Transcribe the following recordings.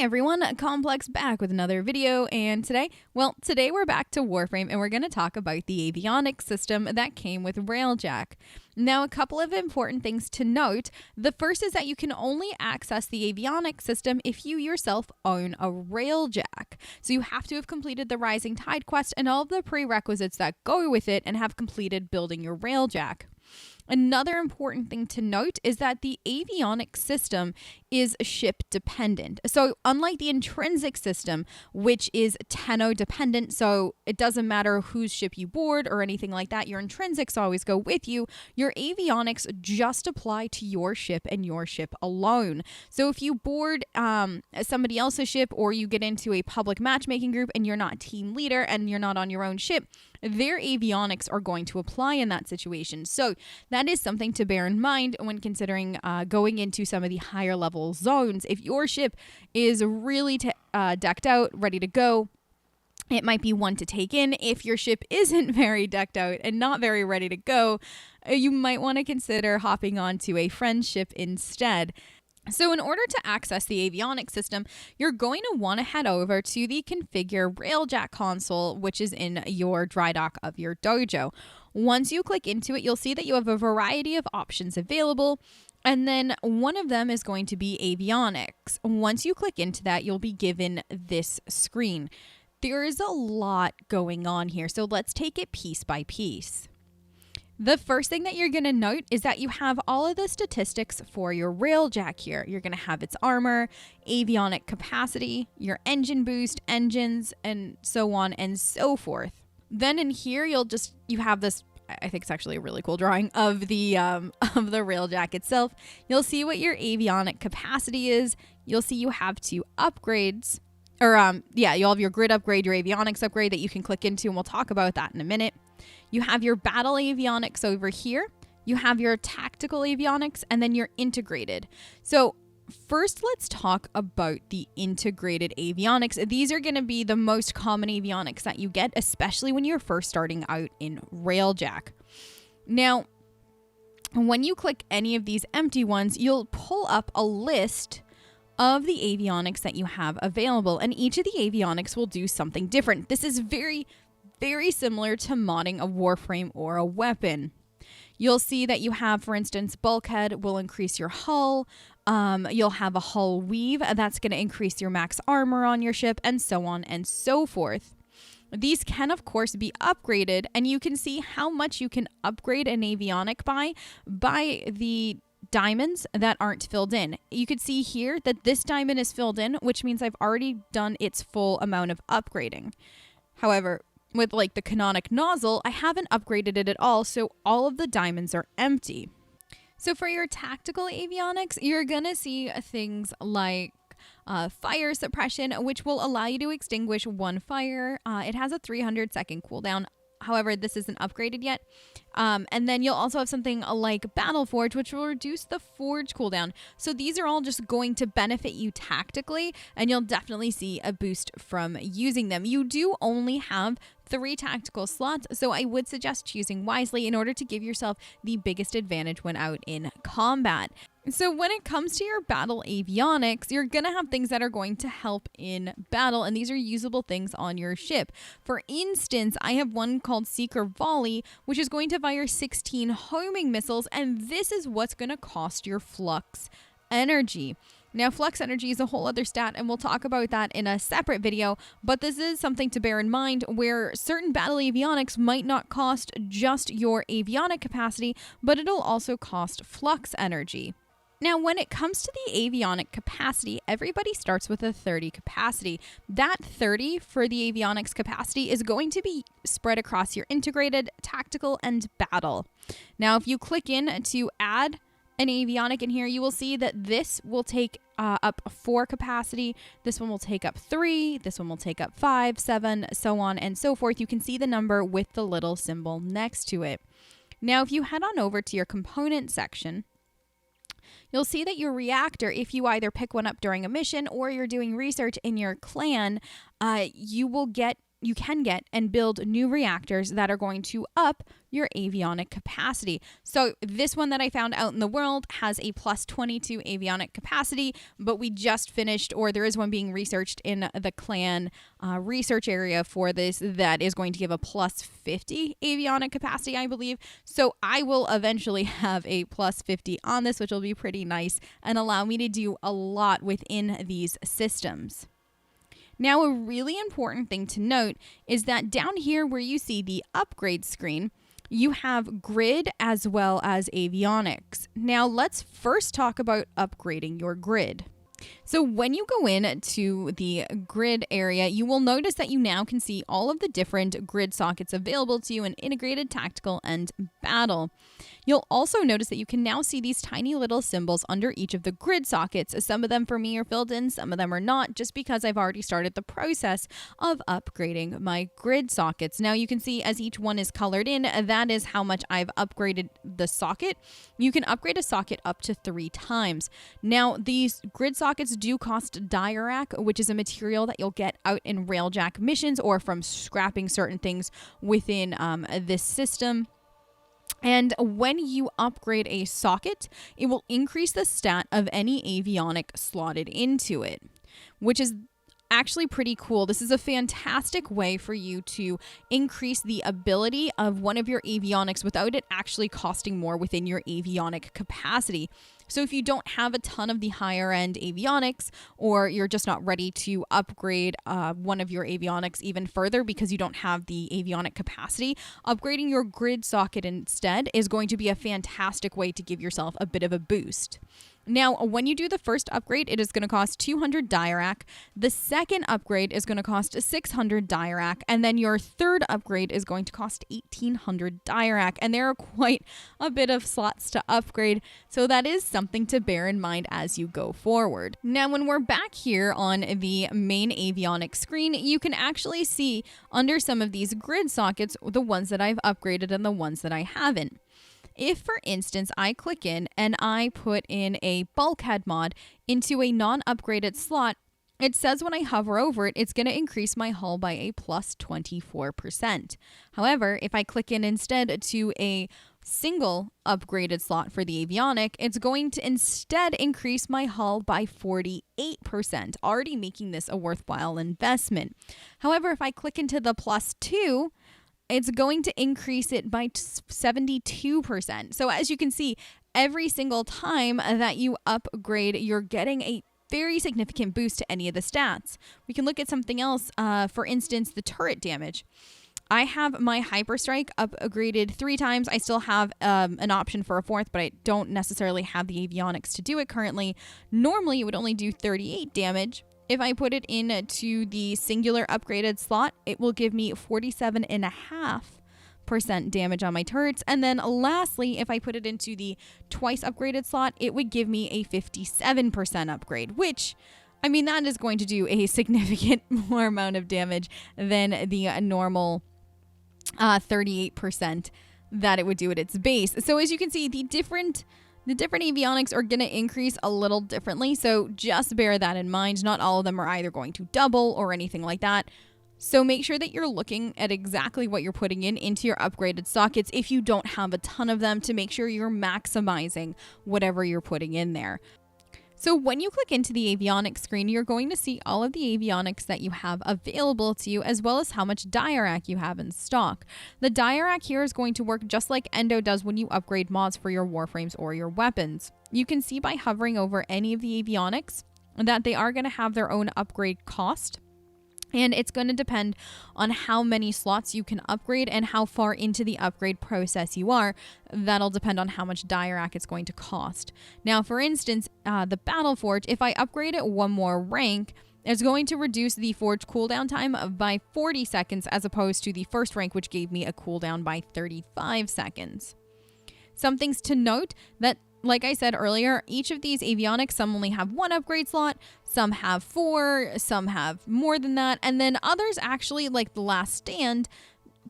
Everyone, Complex back with another video, and today we're back to Warframe and we're going to talk about the avionics system that came with Railjack. Now, a couple of important things to note. The first is that you can only access the avionics system if you yourself own a Railjack. So you have to have completed the Rising Tide quest and all of the prerequisites that go with it and have completed building your Railjack. Another important thing to note is that the avionics system is ship dependent. So unlike the intrinsic system, which is Tenno dependent, so it doesn't matter whose ship you board or anything like that, your intrinsics always go with you, your avionics just apply to your ship and your ship alone. So if you board somebody else's ship or you get into a public matchmaking group and you're not team leader and you're not on your own ship, their avionics are going to apply in that situation. So that is something to bear in mind when considering going into some of the higher level zones. If your ship is really decked out, ready to go, it might be one to take in. If your ship isn't very decked out and not very ready to go, you might want to consider hopping onto a friend ship instead. So in order to access the avionics system, you're going to want to head over to the Configure Railjack console, which is in your dry dock of your dojo. Once you click into it, you'll see that you have a variety of options available, and then one of them is going to be avionics. Once you click into that, you'll be given this screen. There is a lot going on here, so let's take it piece by piece. The first thing that you're going to note is that you have all of the statistics for your Railjack here. You're going to have its armor, avionic capacity, your engine boost, engines, and so on and so forth. Then in here, you have this, I think it's actually a really cool drawing of the Railjack itself. You'll see what your avionic capacity is. You'll see you have two upgrades. You'll have your grid upgrade, your avionics upgrade that you can click into, and we'll talk about that in a minute. You have your battle avionics over here. You have your tactical avionics, and then your integrated. So first, let's talk about the integrated avionics. These are going to be the most common avionics that you get, especially when you're first starting out in Railjack. Now, when you click any of these empty ones, you'll pull up a list of the avionics that you have available, and each of the avionics will do something different. This is very similar to modding a Warframe or a weapon. You'll see that you have, for instance, bulkhead will increase your hull. You'll have a hull weave that's going to increase your max armor on your ship, and so on and so forth. These can, of course, be upgraded, and you can see how much you can upgrade an avionic by the diamonds that aren't filled in. You could see here that this diamond is filled in, which means I've already done its full amount of upgrading. However, with like the canonic nozzle, I haven't upgraded it at all, so all of the diamonds are empty. So for your tactical avionics, you're gonna see things like fire suppression, which will allow you to extinguish one fire. It has a 300-second cooldown. However, this isn't upgraded yet. And then you'll also have something like Battle Forge, which will reduce the Forge cooldown. So these are all just going to benefit you tactically, and you'll definitely see a boost from using them. You do only have 3 tactical slots, so I would suggest choosing wisely in order to give yourself the biggest advantage when out in combat. So when it comes to your battle avionics, you're going to have things that are going to help in battle, and these are usable things on your ship. For instance, I have one called Seeker Volley, which is going to fire 16 homing missiles, and this is what's going to cost your flux energy. Now, flux energy is a whole other stat, and we'll talk about that in a separate video, but this is something to bear in mind where certain battle avionics might not cost just your avionic capacity, but it'll also cost flux energy. Now, when it comes to the avionic capacity, everybody starts with a 30 capacity. That 30 for the avionics capacity is going to be spread across your integrated, tactical, and battle. Now, if you click in to add an avionic in here, you will see that this will take up 4 capacity. This one will take up 3. This one will take up 5, 7, so on and so forth. You can see the number with the little symbol next to it. Now, if you head on over to your component section, you'll see that your reactor, if you either pick one up during a mission or you're doing research in your clan, you will get get and build new reactors that are going to up your avionic capacity. So this one that I found out in the world has a plus 22 avionic capacity, but we just finished, or there is one being researched in the clan research area for this that is going to give a plus 50 avionic capacity, I believe. So I will eventually have a plus 50 on this, which will be pretty nice and allow me to do a lot within these systems. Now, a really important thing to note is that down here where you see the upgrade screen, you have grid as well as avionics. Now, let's first talk about upgrading your grid. So when you go in to the grid area, you will notice that you now can see all of the different grid sockets available to you in integrated, tactical, and battle. You'll also notice that you can now see these tiny little symbols under each of the grid sockets. Some of them for me are filled in, some of them are not, just because I've already started the process of upgrading my grid sockets. Now you can see as each one is colored in, that is how much I've upgraded the socket. You can upgrade a socket up to 3 times. Now these grid sockets do cost diorite, which is a material that you'll get out in Railjack missions or from scrapping certain things within this system. And when you upgrade a socket, it will increase the stat of any avionic slotted into it, which is actually pretty cool. This is a fantastic way for you to increase the ability of one of your avionics without it actually costing more within your avionic capacity. So if you don't have a ton of the higher end avionics, or you're just not ready to upgrade one of your avionics even further because you don't have the avionic capacity, upgrading your grid socket instead is going to be a fantastic way to give yourself a bit of a boost. Now, when you do the first upgrade, it is going to cost 200 diorite. The second upgrade is going to cost 600 diorite. And then your third upgrade is going to cost 1800 diorite. And there are quite a bit of slots to upgrade. So that is something to bear in mind as you go forward. Now, when we're back here on the main avionics screen, you can actually see under some of these grid sockets, the ones that I've upgraded and the ones that I haven't. If, for instance, I click in and I put in a bulkhead mod into a non-upgraded slot, it says when I hover over it, it's going to increase my hull by a plus 24%. However, if I click in instead to a single upgraded slot for the avionic, it's going to instead increase my hull by 48%, already making this a worthwhile investment. However, if I click into the +2, it's going to increase it by 72%. So as you can see, every single time that you upgrade, you're getting a very significant boost to any of the stats. We can look at something else, for instance, the turret damage. I have my Hyperstrike upgraded 3 times. I still have an option for a 4th, but I don't necessarily have the avionics to do it currently. Normally, it would only do 38 damage. If I put it into the singular upgraded slot, it will give me 47.5% damage on my turrets. And then lastly, if I put it into the twice upgraded slot, it would give me a 57% upgrade, which, I mean, that is going to do a significant more amount of damage than the normal 38% that it would do at its base. So as you can see, the different avionics are going to increase a little differently, so just bear that in mind. Not all of them are either going to double or anything like that. So make sure that you're looking at exactly what you're putting into your upgraded sockets if you don't have a ton of them, to make sure you're maximizing whatever you're putting in there. So when you click into the avionics screen, you're going to see all of the avionics that you have available to you, as well as how much diorite you have in stock. The diorite here is going to work just like Endo does when you upgrade mods for your warframes or your weapons. You can see by hovering over any of the avionics that they are going to have their own upgrade cost. And it's going to depend on how many slots you can upgrade and how far into the upgrade process you are. That'll depend on how much diorite it's going to cost. Now, for instance, the Battle Forge, if I upgrade it 1 more rank, it's going to reduce the forge cooldown time by 40 seconds as opposed to the first rank, which gave me a cooldown by 35 seconds. Some things to note that, like I said earlier, each of these avionics, some only have 1 upgrade slot, some have 4, some have more than that, and then others actually, like the Last Stand,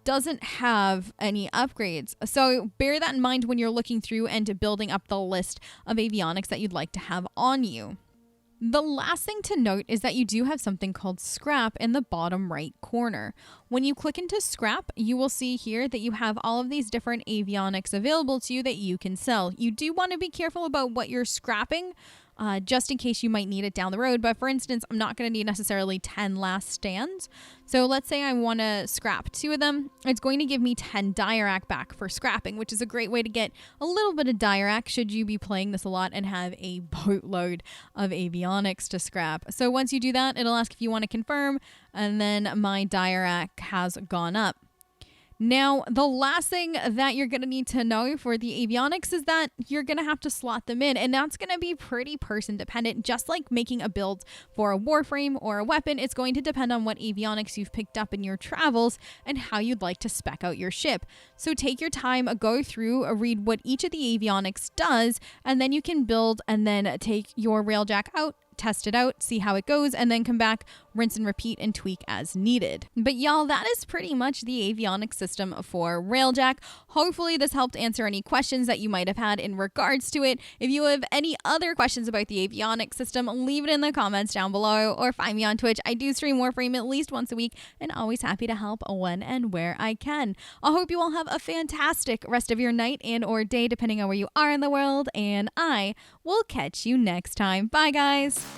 doesn't have any upgrades. So bear that in mind when you're looking through and building up the list of avionics that you'd like to have on you. The last thing to note is that you do have something called scrap in the bottom right corner. When you click into scrap, you will see here that you have all of these different avionics available to you that you can sell. You do want to be careful about what you're scrapping, just in case you might need it down the road. But for instance, I'm not going to need necessarily 10 last stands. So let's say I want to scrap 2 of them. It's going to give me 10 Dirac back for scrapping, which is a great way to get a little bit of Dirac should you be playing this a lot and have a boatload of avionics to scrap. So once you do that, it'll ask if you want to confirm, and then my Dirac has gone up. Now, the last thing that you're going to need to know for the avionics is that you're going to have to slot them in, and that's going to be pretty person dependent. Just like making a build for a Warframe or a weapon, it's going to depend on what avionics you've picked up in your travels and how you'd like to spec out your ship. So take your time, go through, read what each of the avionics does, and then you can build and then take your Railjack out, test it out, see how it goes, and then come back, rinse and repeat, and tweak as needed. But y'all, that is pretty much the avionics system for Railjack. Hopefully this helped answer any questions that you might have had in regards to it. If you have any other questions about the avionics system, leave it in the comments down below or find me on Twitch. I do stream Warframe at least once a week and always happy to help when and where I can. I hope you all have a fantastic rest of your night and or day depending on where you are in the world, and I will catch you next time. Bye guys!